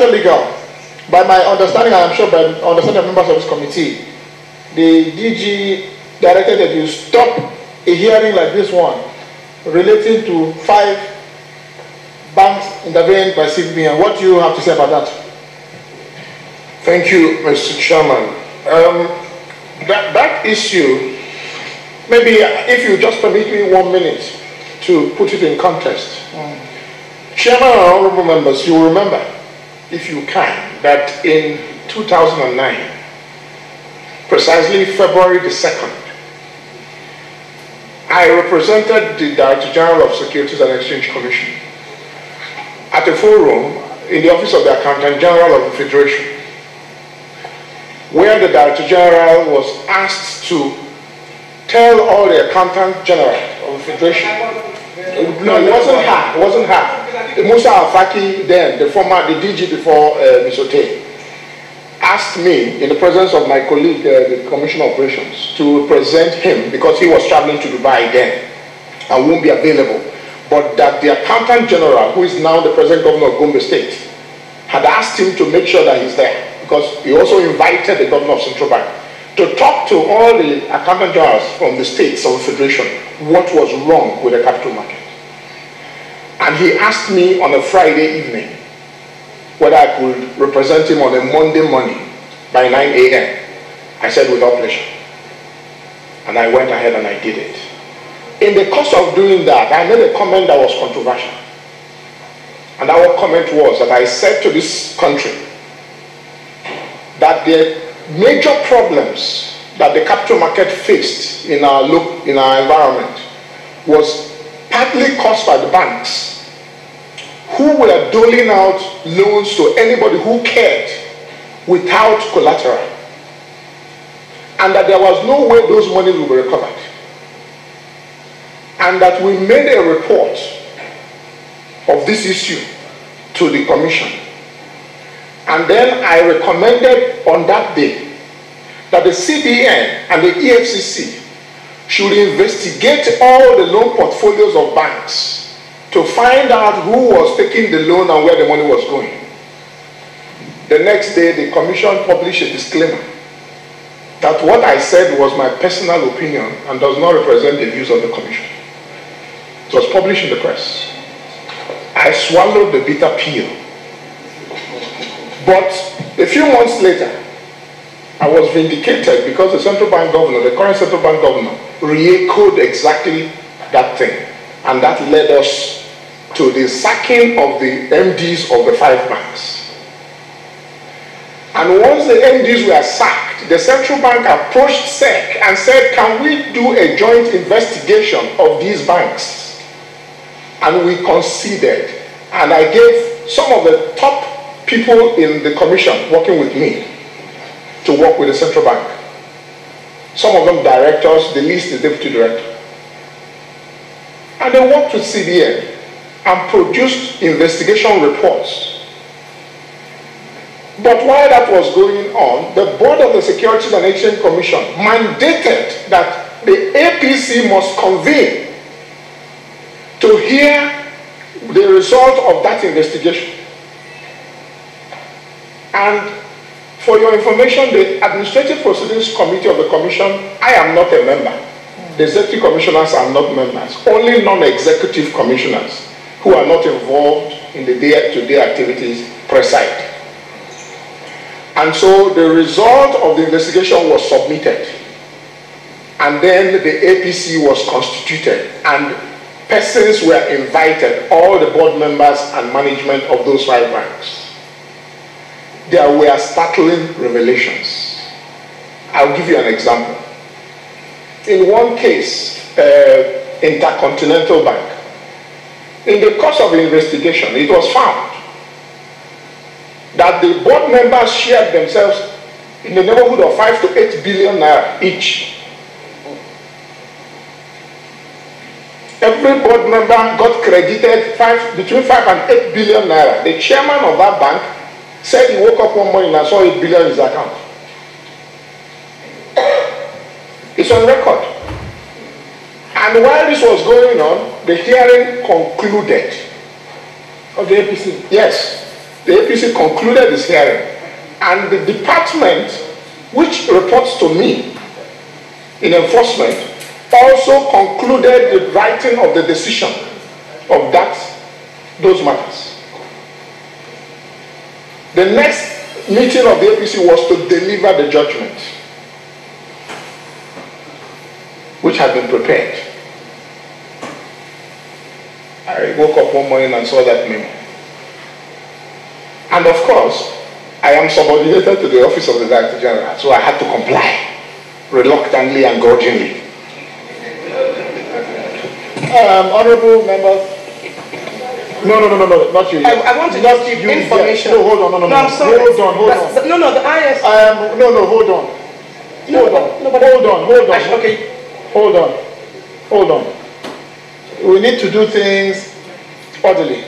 matter legal. By my understanding, and I'm sure by understanding of members of this committee, the DG directed that you stop a hearing like this one relating to 5 banks intervened by CBN. What do you have to say about that? Thank you, Mr. Chairman. That issue, maybe if you just permit me 1 minute to put it in context. Chairman and honorable members, you will remember, if you can, that in 2009, precisely February the 2nd, I represented the Director General of Securities and Exchange Commission at a forum in the office of the Accountant General of the Federation, where the Director General was asked to tell all the Accountant General of the Federation. No, it wasn't her. It wasn't her. Musa Alfaki, then the DG before Misote, asked me in the presence of my colleague, the Commissioner of Operations, to represent him because he was traveling to Dubai then and won't be available. But that the Accountant General, who is now the President Governor of Gombe State, had asked him to make sure that he's there, because he also invited the Governor of Central Bank to talk to all the Accountant Generals from the states of the Federation what was wrong with the capital market. And he asked me on a Friday evening whether I could represent him on a Monday morning by 9 a.m. I said without pleasure. And I went ahead and I did it. In the course of doing that, I made a comment that was controversial. And our comment was that I said to this country that the major problems that the capital market faced in our environment was partly caused by the banks, who were doling out loans to anybody who cared without collateral, and that there was no way those monies would be recovered. And that we made a report of this issue to the Commission. And then I recommended on that day that the CBN and the EFCC should investigate all the loan portfolios of banks to find out who was taking the loan and where the money was going. The next day, the Commission published a disclaimer that what I said was my personal opinion and does not represent the views of the Commission. It was published in the press. I swallowed the bitter pill. But a few months later, I was vindicated because the central bank governor, the current central bank governor, re-echoed exactly that thing. And that led us to the sacking of the MDs of the 5 banks. And once the MDs were sacked, the central bank approached SEC and said, can we do a joint investigation of these banks? And we conceded. And I gave some of the top people in the commission working with me to work with the central bank. Some of them directors, the least is deputy director. And they worked with CBN and produced investigation reports. But while that was going on, the board of the Securities and Exchange Commission mandated that the APC must convene to hear the result of that investigation. And for your information, the Administrative Proceedings Committee of the Commission, I am not a member. The executive commissioners are not members. Only non-executive commissioners who are not involved in the day-to-day activities preside. And so the result of the investigation was submitted. And then the APC was constituted. And persons were invited, all the board members and management of those 5 banks. There were startling revelations. I'll give you an example. In one case, Intercontinental Bank, in the course of the investigation, it was found that the board members shared themselves in the neighborhood of 5 to 8 billion naira each. Every board member got credited between 5 and 8 billion naira. The chairman of that bank said he woke up one morning and saw 8 billion in his account. It's on record. And while this was going on, the hearing concluded. Of the APC? Yes. the APC concluded this hearing, and the department, which reports to me in enforcement, also concluded the writing of the decision of those matters. The next meeting of the APC was to deliver the judgment, which had been prepared. I woke up one morning and saw that memo. And of course, I am subordinated to the office of the Director General, so I had to comply, reluctantly and grudgingly. Honorable members. No, not you. I want to not give you information. No, hold on, No, I'm sorry. Hold on. No, the IS. Hold on. Hold on. Okay. Hold on. We need to do things orderly.